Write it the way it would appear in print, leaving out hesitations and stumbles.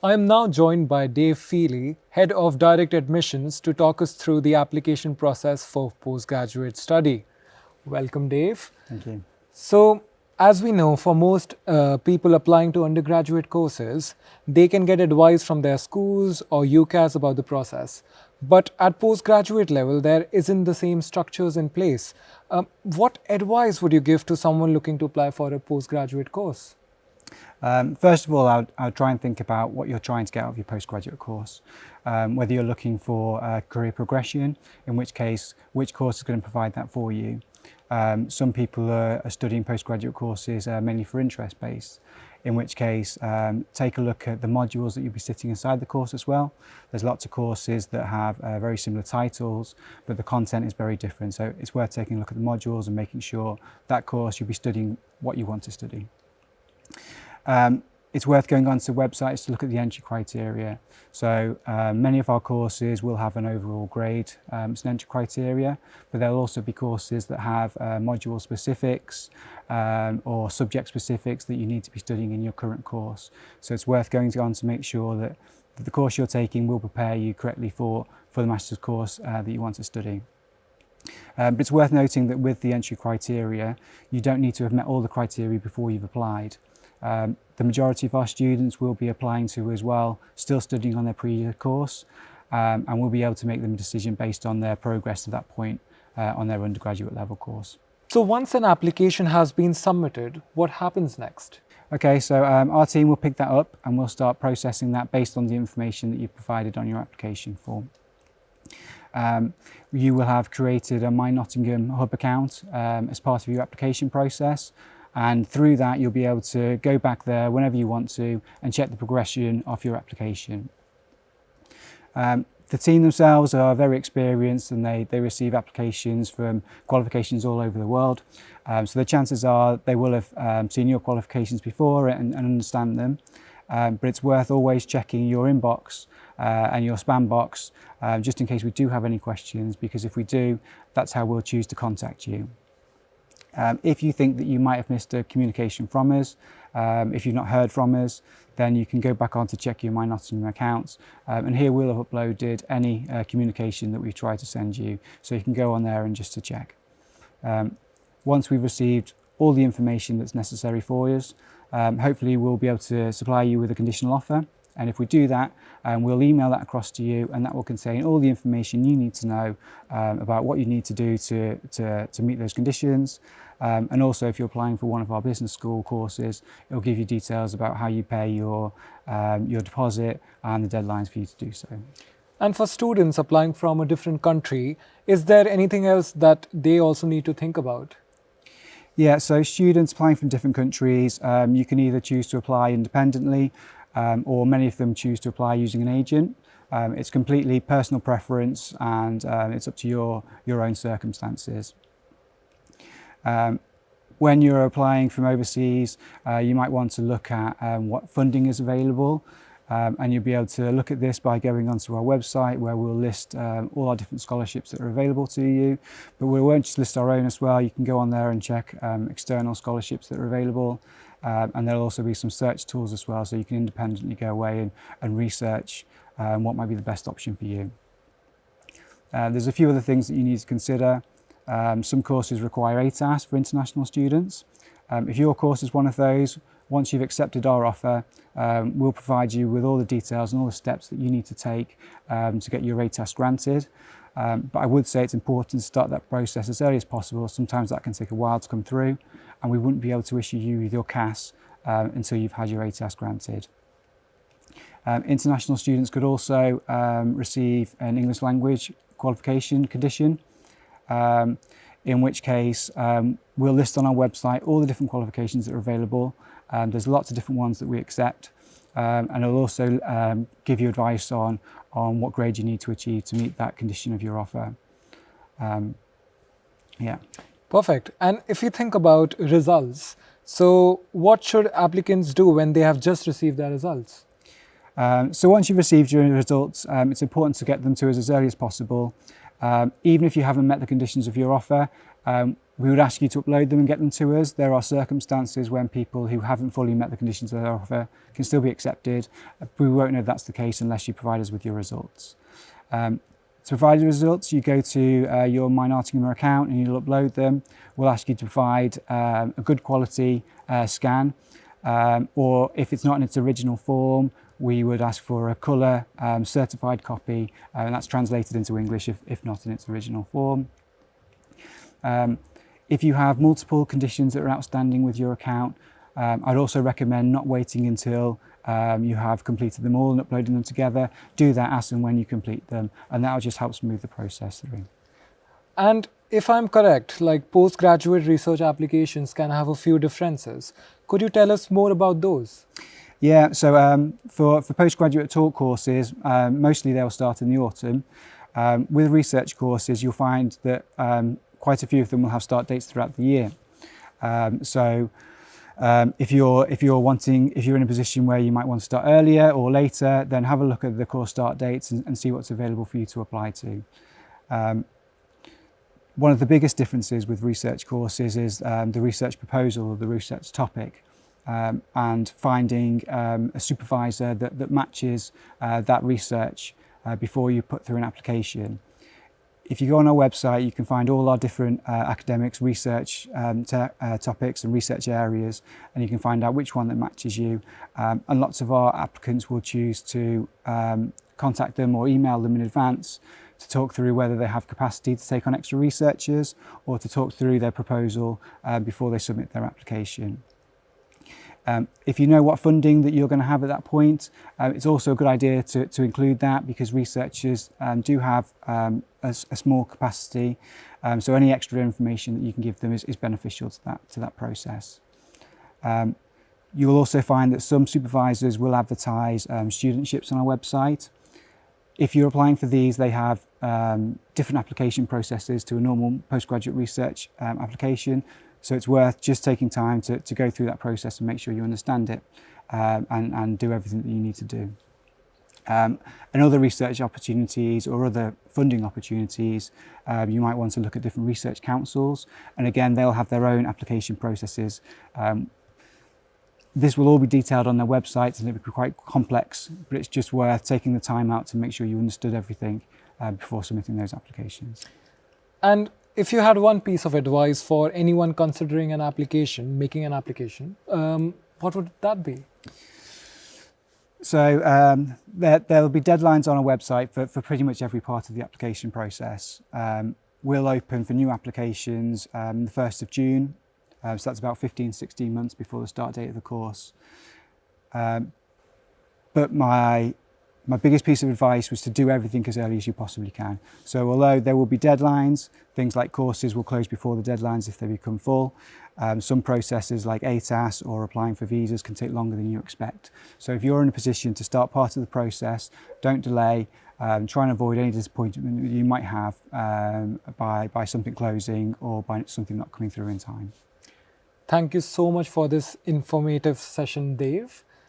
I am now joined by Dave Feeley, Head of Direct Admissions, to talk us through the application process for postgraduate study. Welcome, Dave. Thank you. So, as we know, for most people applying to undergraduate courses, they can get advice from their schools or UCAS about the process. But at postgraduate level, there isn't the same structures in place. What advice would you give to someone looking to apply for a postgraduate course? First of all, I would try and think about what you're trying to get out of your postgraduate course. Whether you're looking for career progression, in which case, which course is going to provide that for you. Some people are studying postgraduate courses mainly for interest based, in which case take a look at the modules that you'll be sitting inside the course as well. There's lots of courses that have very similar titles, but the content is very different. So it's worth taking a look at the modules and making sure that course you'll be studying what you want to study. It's worth going onto websites to look at the entry criteria. So many of our courses will have an overall grade, it's an entry criteria, but there'll also be courses that have module specifics or subject specifics that you need to be studying in your current course. So it's worth going on to make sure that the course you're taking will prepare you correctly for the master's course that you want to study. But it's worth noting that with the entry criteria, you don't need to have met all the criteria before you've applied. The majority of our students will be applying to as well, still studying on their previous course, and we'll be able to make them a decision based on their progress to that point on their undergraduate level course. So once an application has been submitted, what happens next? Okay, so our team will pick that up and we'll start processing that based on the information that you've provided on your application form. You will have created a My Nottingham Hub account as part of your application process. And through that, you'll be able to go back there whenever you want to and check the progression of your application. The team themselves are very experienced and they receive applications from qualifications all over the world. So the chances are they will have seen your qualifications before and understand them. But it's worth always checking your inbox and your spam box just in case we do have any questions, because if we do, that's how we'll choose to contact you. If you think that you might have missed a communication from us, if you've not heard from us, then you can go back on to check your My Nottingham accounts, and here we'll have uploaded any communication that we've tried to send you, so you can go on there and just to check. Once we've received all the information that's necessary for us, hopefully we'll be able to supply you with a conditional offer. And if we do that, we'll email that across to you, and that will contain all the information you need to know about what you need to do to meet those conditions. And also, if you're applying for one of our business school courses, it'll give you details about how you pay your deposit and the deadlines for you to do so. And for students applying from a different country, is there anything else that they also need to think about? Yeah, so students applying from different countries, you can either choose to apply independently, or many of them choose to apply using an agent. It's completely personal preference, and it's up to your own circumstances. When you're applying from overseas, you might want to look at what funding is available, and you'll be able to look at this by going onto our website, where we'll list all our different scholarships that are available to you. But we won't just list our own as well. You can go on there and check external scholarships that are available. And there'll also be some search tools as well, so you can independently go away and research what might be the best option for you. There's a few other things that you need to consider. Some courses require ATAS for international students. If your course is one of those, once you've accepted our offer, we'll provide you with all the details and all the steps that you need to take to get your ATAS granted. But I would say it's important to start that process as early as possible. Sometimes that can take a while to come through, and we wouldn't be able to issue you with your CAS until you've had your ATAS granted. International students could also receive an English language qualification condition, in which case we'll list on our website all the different qualifications that are available. There's lots of different ones that we accept, and it'll also give you advice on what grade you need to achieve to meet that condition of your offer. Yeah. Perfect. And if you think about results, so what should applicants do when they have just received their results? So once you've received your results, it's important to get them to us as early as possible. Even if you haven't met the conditions of your offer, We would ask you to upload them and get them to us. There are circumstances when people who haven't fully met the conditions of their offer can still be accepted, but we won't know that's the case unless you provide us with your results. To provide the results, you go to your My Nottingham account and you'll upload them. We'll ask you to provide a good quality scan, or if it's not in its original form, we would ask for a colour certified copy, and that's translated into English if not in its original form. If you have multiple conditions that are outstanding with your account, I'd also recommend not waiting until you have completed them all and uploading them together. Do that as and when you complete them, and that will just help smooth the process through. And if I'm correct, like postgraduate research applications can have a few differences. Could you tell us more about those? Yeah, so for postgraduate talk courses, mostly they'll start in the autumn. With research courses, you'll find that quite a few of them will have start dates throughout the year. If you're in a position where you might want to start earlier or later, then have a look at the course start dates and see what's available for you to apply to. One of the biggest differences with research courses is the research proposal or the research topic, and finding a supervisor that matches that research before you put through an application. If you go on our website, you can find all our different academics, research topics and research areas, and you can find out which one that matches you. And lots of our applicants will choose to contact them or email them in advance to talk through whether they have capacity to take on extra researchers or to talk through their proposal before they submit their application. If you know what funding that you're going to have at that point, it's also a good idea to include that, because researchers do have a small capacity, so any extra information that you can give them is beneficial to that process. You will also find that some supervisors will advertise studentships on our website. If you're applying for these, they have different application processes to a normal postgraduate research application. So it's worth just taking time to go through that process and make sure you understand it and do everything that you need to do. And other research opportunities or other funding opportunities, you might want to look at different research councils, and again they'll have their own application processes. This will all be detailed on their websites and it will be quite complex, but it's just worth taking the time out to make sure you understood everything before submitting those applications. And if you had one piece of advice for anyone considering making an application, what would that be? So there'll be deadlines on our website for pretty much every part of the application process. We'll open for new applications the 1st of June, so that's about 15-16 months before the start date of the course. But my biggest piece of advice was to do everything as early as you possibly can. So although there will be deadlines, things like courses will close before the deadlines if they become full. Some processes like ATAS or applying for visas can take longer than you expect. So if you're in a position to start part of the process, don't delay. Try and avoid any disappointment that you might have by something closing or by something not coming through in time. Thank you so much for this informative session, Dave.